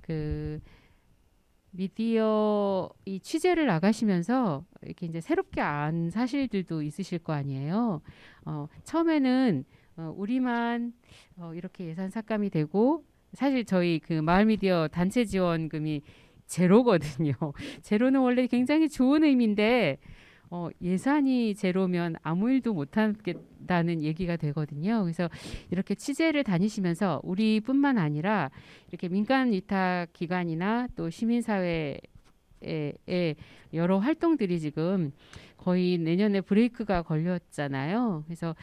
그 미디어 이 취재를 나가시면서 이렇게 이제 새롭게 안 사실들도 있으실 거 아니에요. 처음에는 우리만 이렇게 예산 삭감이 되고 사실 저희 그 마을 미디어 단체 지원금이 제로거든요. 제로는 원래 굉장히 좋은 의미인데 예산이 제로면 아무 일도 못 하겠다는 얘기가 되거든요. 그래서 이렇게 취재를 다니시면서 우리뿐만 아니라 이렇게 민간 위탁 기관이나 또 시민사회의 여러 활동들이 지금 거의 내년에 브레이크가 걸렸잖아요. 그래서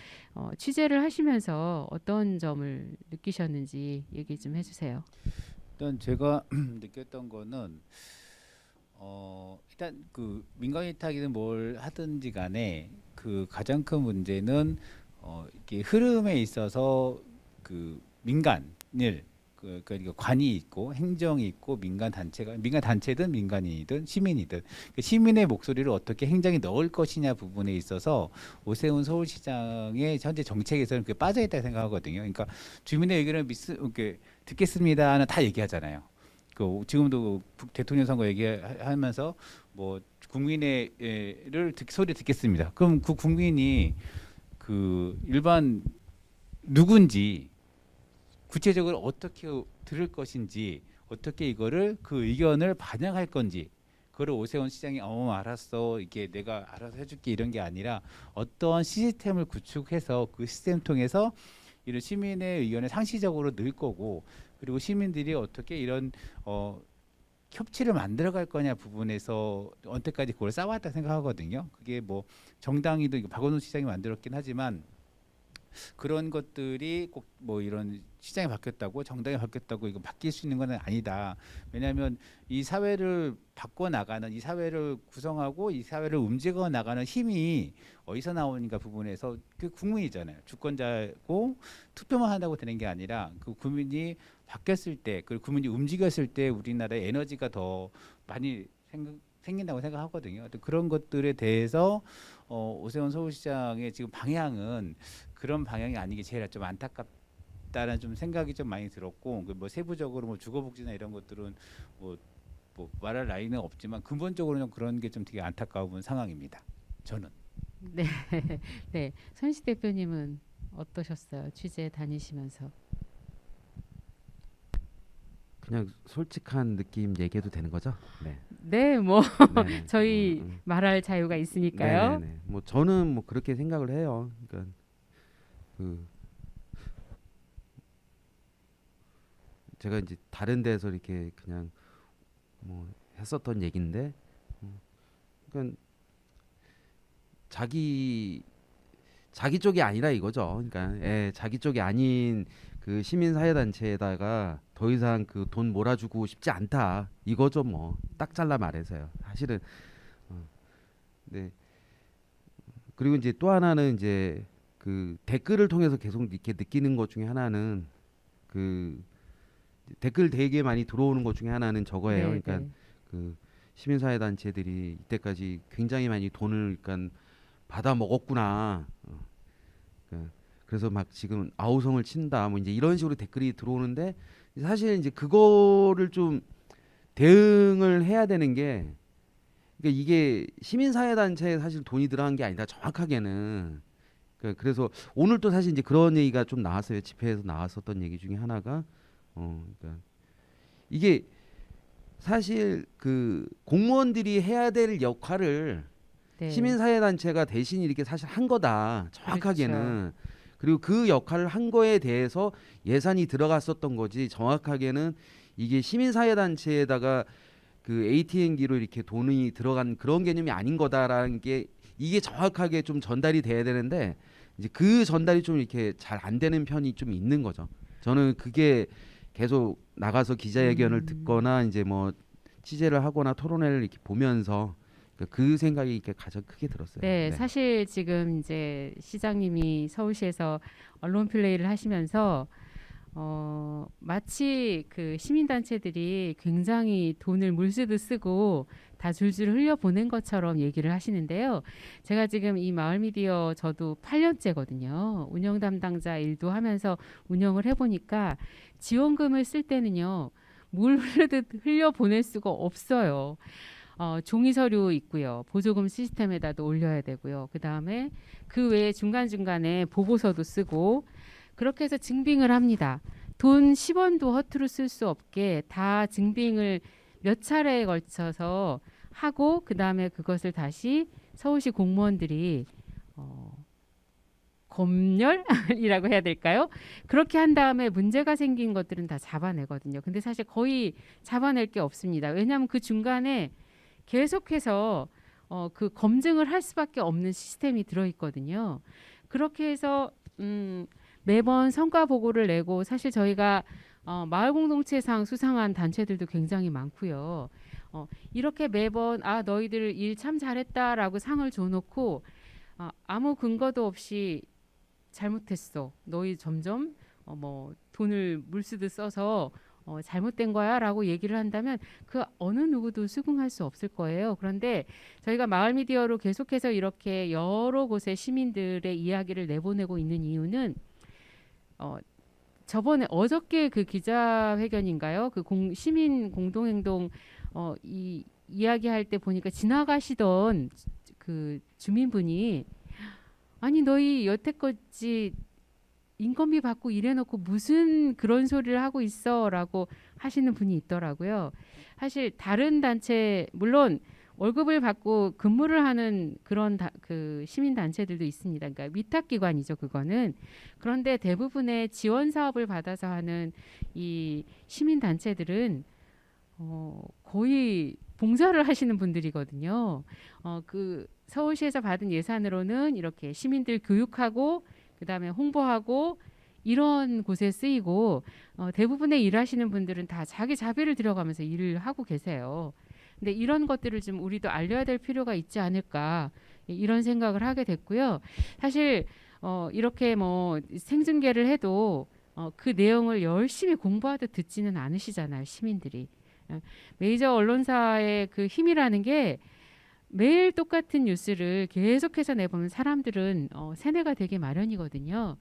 취재를 하시면서 어떤 점을 느끼셨는지 얘기 좀 해주세요. 일단 제가 느꼈던 거는 일단 그 민간 위탁이든 뭘 하든지 간에 그 가장 큰 문제는 이렇게 흐름에 있어서 그 민간일 그러니까 관이 있고 행정이 있고 민간 단체든 민간인이든 시민이든 그 시민의 목소리를 어떻게 행정에 넣을 것이냐 부분에 있어서 오세훈 서울시장의 현재 정책에서는 그게 빠져 있다 생각하거든요. 그러니까 주민의 의견을 이렇게 듣겠습니다는 다 얘기하잖아요. 그 지금도 대통령 선거 얘기하면서 뭐 국민의를 소리 듣겠습니다. 그럼 그 국민이 그 일반 누군지 구체적으로 어떻게 들을 것인지 어떻게 이거를 그 의견을 반영할 건지 그거를 오세훈 시장이 알았어 이게 내가 알아서 해줄게 이런 게 아니라 어떤 시스템을 구축해서 그 시스템 통해서 이런 시민의 의견을 상시적으로 넣을 거고 그리고 시민들이 어떻게 이런 협치를 만들어갈 거냐 부분에서 언제까지 그걸 쌓아왔다 생각하거든요. 그게 뭐 정당이든 박원순 시장이 만들었긴 하지만 그런 것들이 꼭 뭐 이런 시장이 바뀌었다고 정당이 바뀌었다고 이거 바뀔 수 있는 건 아니다. 왜냐하면 이 사회를 바꿔 나가는 이 사회를 구성하고 이 사회를 움직여 나가는 힘이 어디서 나오는가 부분에서 그 국민이잖아요. 주권자고 투표만 한다고 되는 게 아니라 그 국민이 바뀌었을 때, 그 국민이 움직였을 때 우리나라의 에너지가 더 많이 생긴다고 생각하거든요. 그런 것들에 대해서 오세훈 서울시장의 지금 방향은 그런 방향이 아니기 제일 좀 안타깝다는 좀 생각이 좀 많이 들었고, 뭐 세부적으로 뭐 주거복지나 이런 것들은 뭐 말할 나위는 없지만 근본적으로는 그런 게 좀 되게 안타까운 상황입니다. 저는. 네, 네. 손시 대표님은 어떠셨어요? 취재 다니시면서. 그냥 솔직한 느낌 얘기해도 되는 거죠? 네. 네, 뭐 네네. 저희 말할 자유가 있으니까요. 네네네. 뭐 저는 뭐 그렇게 생각을 해요. 그러니까 그 제가 이제 다른 데서 이렇게 그냥 뭐 했었던 얘기인데, 그러니까 자기 쪽이 아니라 이거죠. 그러니까 자기 쪽이 아닌 그 시민사회단체에다가 더 이상 그 돈 몰아주고 싶지 않다 이거죠. 뭐 딱 잘라 말해서요. 사실은. 네. 그리고 이제 또 하나는 이제 그 댓글을 통해서 계속 이렇게 느끼는 것 중에 하나는 그 댓글 되게 많이 들어오는 것 중에 하나는 저거예요. 네, 그러니까 네. 그 시민사회단체들이 이때까지 굉장히 많이 돈을 그러니까 받아 먹었구나. 그래서 막 지금 아우성을 친다. 뭐 이제 이런 식으로 댓글이 들어오는데, 사실 이제 그거를 좀 대응을 해야 되는 게, 그러니까 이게 시민사회단체에 사실 돈이 들어간 게 아니다. 정확하게는. 그래서 오늘 또 사실 이제 그런 얘기가 좀 나왔어요. 집회에서 나왔었던 얘기 중에 하나가, 그러니까 이게 사실 그 공무원들이 해야 될 역할을 네. 시민사회단체가 대신 이렇게 사실 한 거다. 정확하게는. 그렇죠. 그리고 그 역할을 한 거에 대해서 예산이 들어갔었던 거지, 정확하게는 이게 시민사회단체에다가 그 ATM기로 이렇게 돈이 들어간 그런 개념이 아닌 거다라는 게, 이게 정확하게 좀 전달이 돼야 되는데 이제 그 전달이 좀 이렇게 잘 안 되는 편이 좀 있는 거죠. 저는 그게 계속 나가서 기자회견을 듣거나 이제 뭐 취재를 하거나 토론회를 이렇게 보면서 그 생각이 이렇게 가장 크게 들었어요. 네, 사실 지금 이제 시장님이 서울시에서 언론 플레이를 하시면서 마치 그 시민단체들이 굉장히 돈을 물쓰듯 쓰고 다 줄줄 흘려보낸 것처럼 얘기를 하시는데요. 제가 지금 이 마을미디어 저도 8년째거든요. 운영 담당자 일도 하면서 운영을 해보니까 지원금을 쓸 때는요, 물 흐르듯 흘려보낼 수가 없어요. 종이 서류 있고요. 보조금 시스템에다도 올려야 되고요. 그 다음에 그 외에 중간중간에 보고서도 쓰고, 그렇게 해서 증빙을 합니다. 돈 10원도 허투루 쓸 수 없게 다 증빙을 몇 차례에 걸쳐서 하고, 그 다음에 그것을 다시 서울시 공무원들이 검열이라고 해야 될까요? 그렇게 한 다음에 문제가 생긴 것들은 다 잡아내거든요. 근데 사실 거의 잡아낼 게 없습니다. 왜냐하면 그 중간에 계속해서 그 검증을 할 수밖에 없는 시스템이 들어있거든요. 그렇게 해서 매번 성과 보고를 내고, 사실 저희가 마을 공동체상 수상한 단체들도 굉장히 많고요. 이렇게 매번 너희들 일 참 잘했다라고 상을 줘놓고 아무 근거도 없이 잘못했어. 너희 점점 뭐 돈을 물쓰듯 써서 잘못된 거야라고 얘기를 한다면 그 어느 누구도 수긍할 수 없을 거예요. 그런데 저희가 마을미디어로 계속해서 이렇게 여러 곳에 시민들의 이야기를 내보내고 있는 이유는 저번에 어저께 그 기자회견인가요? 그 시민 공동행동 이 이야기할 때 보니까 지나가시던 그 주민분이, 아니 너희 여태까지 인건비 받고 일해놓고 무슨 그런 소리를 하고 있어라고 하시는 분이 있더라고요. 사실 다른 단체, 물론 월급을 받고 근무를 하는 그런 그 시민 단체들도 있습니다. 그러니까 위탁기관이죠, 그거는. 그런데 대부분의 지원 사업을 받아서 하는 이 시민 단체들은 거의 봉사를 하시는 분들이거든요. 그 서울시에서 받은 예산으로는 이렇게 시민들 교육하고 그다음에 홍보하고 이런 곳에 쓰이고 대부분의 일하시는 분들은 다 자기 자비를 들여가면서 일을 하고 계세요. 근데 이런 것들을 좀 우리도 알려야 될 필요가 있지 않을까 이런 생각을 하게 됐고요. 사실 이렇게 뭐 생중계를 해도 그 내용을 열심히 공부하듯 듣지는 않으시잖아요, 시민들이. 메이저 언론사의 그 힘이라는 게 매일 똑같은 뉴스를 계속해서 내보면 사람들은 세뇌가 되기 마련이거든요.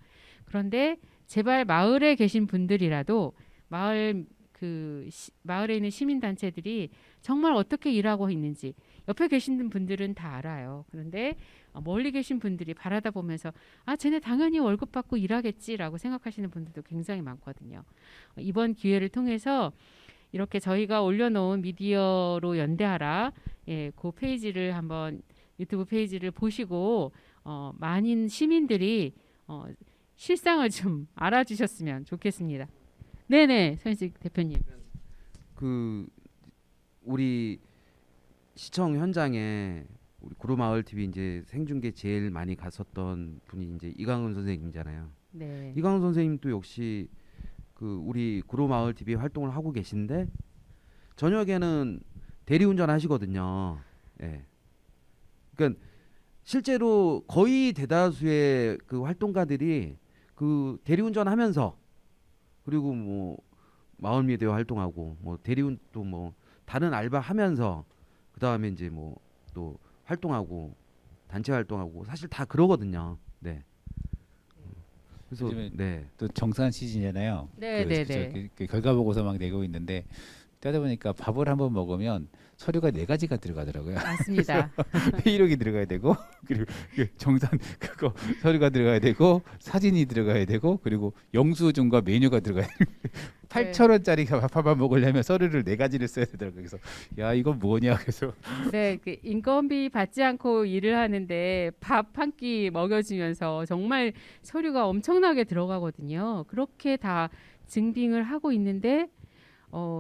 그런데 제발 마을에 계신 분들이라도 마을에 있는 시민 단체들이 정말 어떻게 일하고 있는지 옆에 계신 분들은 다 알아요. 그런데 멀리 계신 분들이 바라다 보면서 쟤네 당연히 월급 받고 일하겠지라고 생각하시는 분들도 굉장히 많거든요. 이번 기회를 통해서 이렇게 저희가 올려놓은 미디어로 연대하라 그 페이지를 한번 유튜브 페이지를 보시고 많은 시민들이 실상을 좀 알아주셨으면 좋겠습니다. 네네, 손식 대표님. 그 우리 시청 현장에 우리 구로마을 TV 이제 생중계 제일 많이 갔었던 분이 이제 이강은 선생님이잖아요. 네. 이강은 선생님도 역시 그 우리 구로마을 TV 활동을 하고 계신데 저녁에는 대리운전 하시거든요. 예. 그러니까 실제로 거의 대다수의 그 활동가들이 그 대리운전 하면서 그리고 뭐 마을 미디어 활동하고 뭐 대리운도 뭐 다른 알바 하면서 그 다음에 이제 뭐 또 활동하고 단체 활동하고 사실 다 그러거든요. 네. 그래서 네. 또 정산 시즌이잖아요. 네. 그 결과 보고서 막 내고 있는데 따다 보니까 밥을 한번 먹으면 서류가 4가지가 들어가더라고요. 맞습니다. 회의록이 들어가야 되고 그리고 정산 그거 서류가 들어가야 되고 사진이 들어가야 되고 그리고 영수증과 메뉴가 들어가야 되고 8,000원짜리 밥만 먹으려면 서류를 4가지를 써야 되더라고요. 그래서 야 이건 뭐냐 그래서 네, 그 인건비 받지 않고 일을 하는데 밥 한 끼 먹여주면서 정말 서류가 엄청나게 들어가거든요. 그렇게 다 증빙을 하고 있는데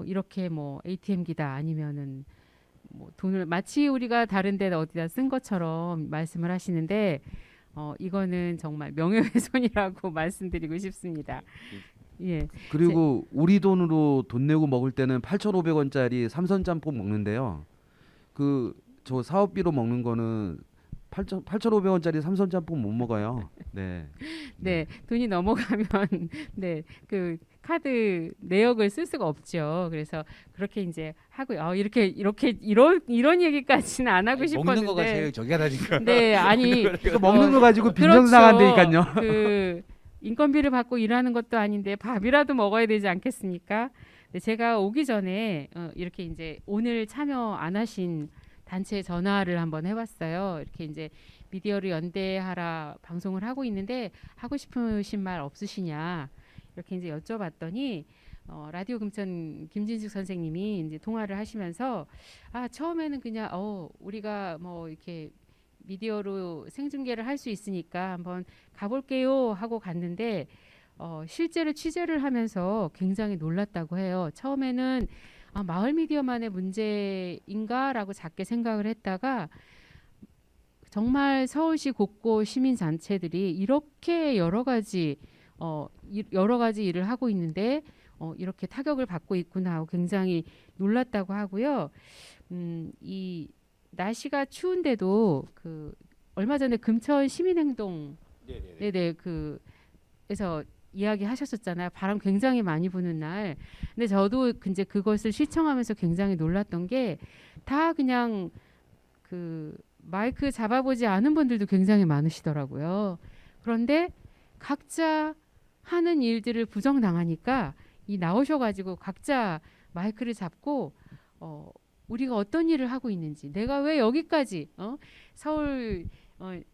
이렇게 뭐 ATM기다 아니면은 뭐 돈을 마치 우리가 다른 데 어디다 쓴 것처럼 말씀을 하시는데 이거는 정말 명예훼손이라고 말씀드리고 싶습니다. 예. 그리고 우리 돈으로 돈 내고 먹을 때는 8,500원짜리 삼선짬뽕 먹는데요. 그 저 사업비로 먹는 거는 8,500원짜리 삼선짬뽕 못 먹어요. 네. 네, 돈이 넘어가면 네, 그 카드 내역을 쓸 수가 없죠. 그래서 그렇게 이제 하고요. 이런 얘기까지는 안 하고 싶었는데 먹는 거가 제일 저기 하다니까. 네, 아니 그 먹는 거 가지고 빈정상한다니까요. 그 인건비를 받고 일하는 것도 아닌데 밥이라도 먹어야 되지 않겠습니까? 네, 제가 오기 전에 이렇게 이제 오늘 참여 안 하신 단체에 전화를 한번 해봤어요. 이렇게 이제 미디어를 연대하라 방송을 하고 있는데 하고 싶으신 말 없으시냐 이렇게 이제 여쭤봤더니 라디오 금천 김진숙 선생님이 이제 통화를 하시면서 처음에는 그냥 우리가 뭐 이렇게 미디어로 생중계를 할 수 있으니까 한번 가볼게요 하고 갔는데 실제로 취재를 하면서 굉장히 놀랐다고 해요. 처음에는 마을 미디어만의 문제인가라고 작게 생각을 했다가 정말 서울시 곳곳 시민 단체들이 이렇게 여러 가지 일을 하고 있는데 이렇게 타격을 받고 있구나 하고 굉장히 놀랐다고 하고요. 이 날씨가 추운데도 그 얼마 전에 금천 시민행동 그래서 이야기하셨었잖아요. 바람 굉장히 많이 부는 날. 근데 저도 이제 그것을 시청하면서 굉장히 놀랐던 게 다 그냥 그 마이크 잡아보지 않은 분들도 굉장히 많으시더라고요. 그런데 각자 하는 일들을 부정당하니까 나오셔가지고 각자 마이크를 잡고 우리가 어떤 일을 하고 있는지, 내가 왜 여기까지 서울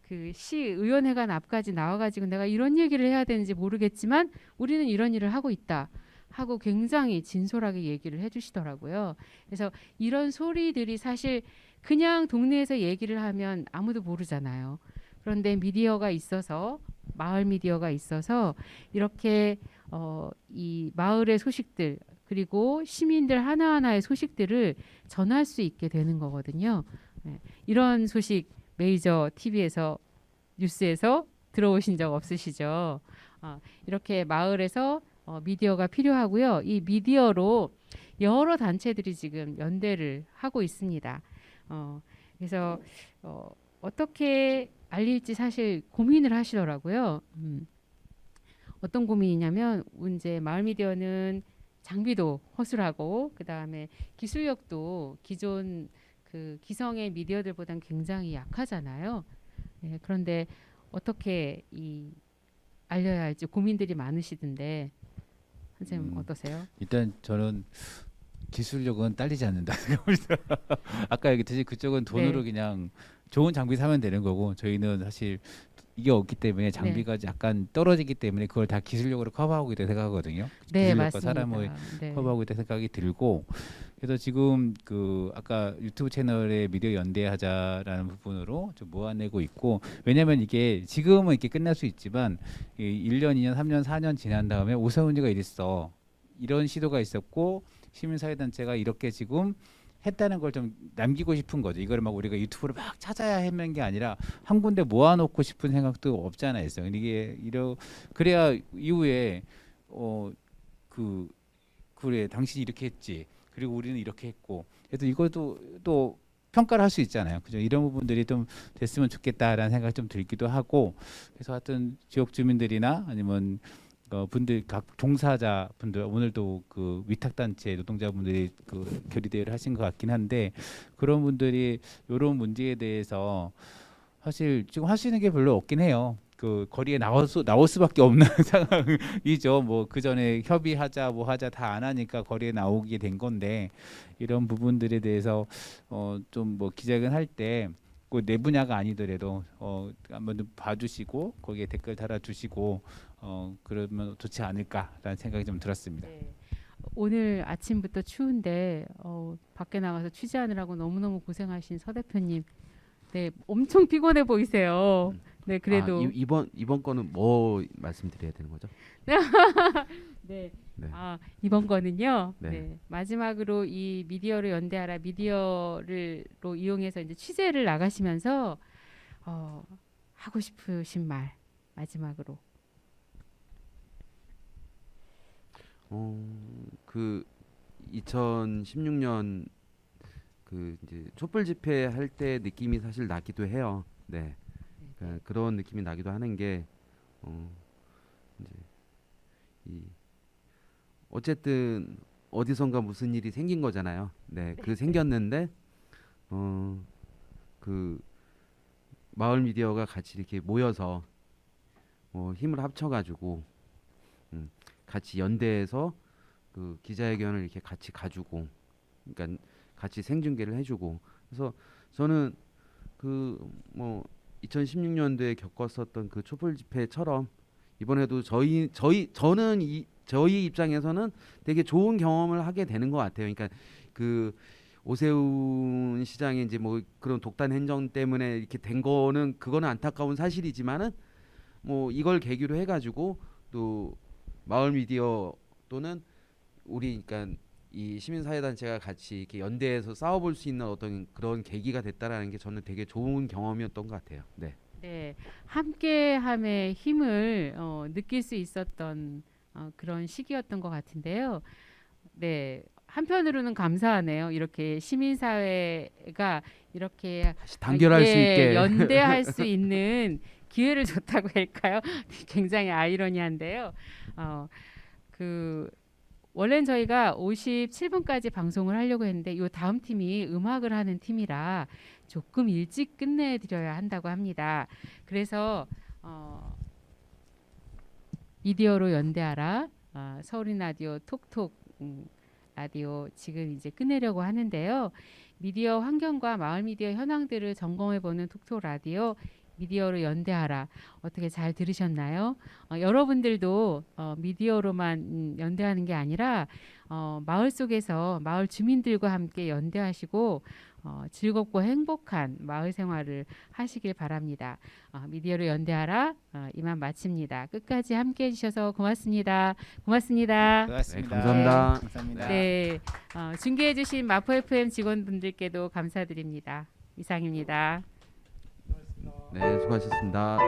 그 시의원회관 앞까지 나와가지고 내가 이런 얘기를 해야 되는지 모르겠지만 우리는 이런 일을 하고 있다 하고 굉장히 진솔하게 얘기를 해주시더라고요. 그래서 이런 소리들이 사실 그냥 동네에서 얘기를 하면 아무도 모르잖아요. 그런데 미디어가 있어서, 마을 미디어가 있어서 이렇게 이 마을의 소식들 그리고 시민들 하나하나의 소식들을 전할 수 있게 되는 거거든요. 이런 소식 메이저 TV에서 뉴스에서 들어오신 적 없으시죠? 이렇게 마을에서 미디어가 필요하고요. 이 미디어로 여러 단체들이 지금 연대를 하고 있습니다. 그래서 어떻게 알릴지 사실 고민을 하시더라고요. 어떤 고민이냐면 이제 마을 미디어는 장비도 허술하고 그 다음에 기술력도 기존 그 기성의 미디어들보다는 굉장히 약하잖아요. 네, 그런데 어떻게 알려야 할지 고민들이 많으시던데 선생님 어떠세요? 일단 저는 기술력은 딸리지 않는다 생각합니다. 아까 얘기했듯이 그쪽은 돈으로 네. 그냥 좋은 장비 사면 되는 거고 저희는 사실 이게 없기 때문에 장비가 약간 떨어지기 때문에 그걸 다 기술력으로 커버하고 있다 생각하거든요. 네, 기술력과 맞습니다. 사람을 네. 커버하고 있다 생각이 들고 그래서 지금 그 아까 유튜브 채널에 미디어 연대하자라는 부분으로 좀 모아내고 있고 왜냐하면 이게 지금은 이렇게 끝날 수 있지만 1년, 2년, 3년, 4년 지난 다음에 오세훈이가 이랬어. 이런 시도가 있었고 시민사회단체가 이렇게 지금 했다는 걸 좀 남기고 싶은 거죠. 이걸 막 우리가 유튜브로 막 찾아야 해면 게 아니라 한 군데 모아놓고 싶은 생각도 없잖아요. 근데 이게 그래야 이후에 그래 당신이 이렇게 했지. 그리고 우리는 이렇게 했고. 그래서 이것도 또 평가를 할 수 있잖아요. 그죠? 이런 부분들이 좀 됐으면 좋겠다라는 생각이 좀 들기도 하고. 그래서 하여튼 지역 주민들이나 아니면 분들 각 종사자 분들 오늘도 그 위탁단체 노동자분들이 그 결의대회를 하신 것 같긴 한데 그런 분들이 이런 문제에 대해서 사실 지금 할 수 있는 게 별로 없긴 해요. 그 거리에 나올 수밖에 없는 상황이죠. 뭐 그 전에 협의하자 뭐 하자 다 안 하니까 거리에 나오게 된 건데 이런 부분들에 대해서 좀 뭐 기자회견 할 때 그 내 분야가 아니더라도 한번 좀 봐주시고 거기에 댓글 달아주시고 그러면 좋지 않을까라는 생각이 좀 들었습니다. 네. 오늘 아침부터 추운데 밖에 나가서 취재하느라고 너무너무 고생하신 서 대표님, 네, 엄청 피곤해 보이세요. 네, 그래도 이번 거는 뭐 말씀드려야 되는 거죠? 네. 네. 이번 거는요. 네. 네. 마지막으로 이 미디어를 연대하라 미디어를로 이용해서 이제 취재를 나가시면서 하고 싶으신 말 마지막으로. 그 2016년 그 이제 촛불 집회 할 때 느낌이 사실 나기도 해요. 네. 그러니까 그런 느낌이 나기도 하는 게 이제 어쨌든 어디선가 무슨 일이 생긴 거잖아요. 네. 그 생겼는데 그 마을 미디어가 같이 이렇게 모여서 힘을 합쳐가지고 같이 연대해서 그 기자회견을 이렇게 같이 가지고, 그러니까 같이 생중계를 해주고. 그래서 저는 그 뭐 2016년도에 겪었었던 그 촛불 집회처럼 이번에도 저는 저희 입장에서는 되게 좋은 경험을 하게 되는 것 같아요. 그러니까 그 오세훈 시장의 이제 뭐 그런 독단 행정 때문에 이렇게 된 거는 그거는 안타까운 사실이지만은 뭐 이걸 계기로 해가지고 또 마을 미디어 또는 우리 그러니까 이 시민사회단체가 같이 이렇게 연대해서 싸워볼 수 있는 어떤 그런 계기가 됐다라는 게 저는 되게 좋은 경험이었던 것 같아요. 네. 네, 함께함의 힘을 느낄 수 있었던 그런 시기였던 것 같은데요. 네, 한편으로는 감사하네요. 이렇게 시민사회가 이렇게 다시 단결할 수 예, 있게 연대할 수 있는 기회를 줬다고 할까요? 굉장히 아이러니한데요. 그 원래는 저희가 57분까지 방송을 하려고 했는데 이 다음 팀이 음악을 하는 팀이라 조금 일찍 끝내드려야 한다고 합니다. 그래서 미디어로 연대하라 서울인 라디오 톡톡 라디오 지금 이제 끝내려고 하는데요. 미디어 환경과 마을 미디어 현황들을 점검해보는 톡톡 라디오 미디어로 연대하라. 어떻게 잘 들으셨나요? 여러분들도 미디어로만 연대하는 게 아니라 마을 속에서 마을 주민들과 함께 연대하시고 즐겁고 행복한 마을 생활을 하시길 바랍니다. 미디어로 연대하라. 이만 마칩니다. 끝까지 함께해 주셔서 고맙습니다. 고맙습니다. 고맙습니다. 네, 감사합니다. 네, 감사합니다. 네, 중계해 주신 마포 FM 직원분들께도 감사드립니다. 이상입니다. 네, 수고하셨습니다.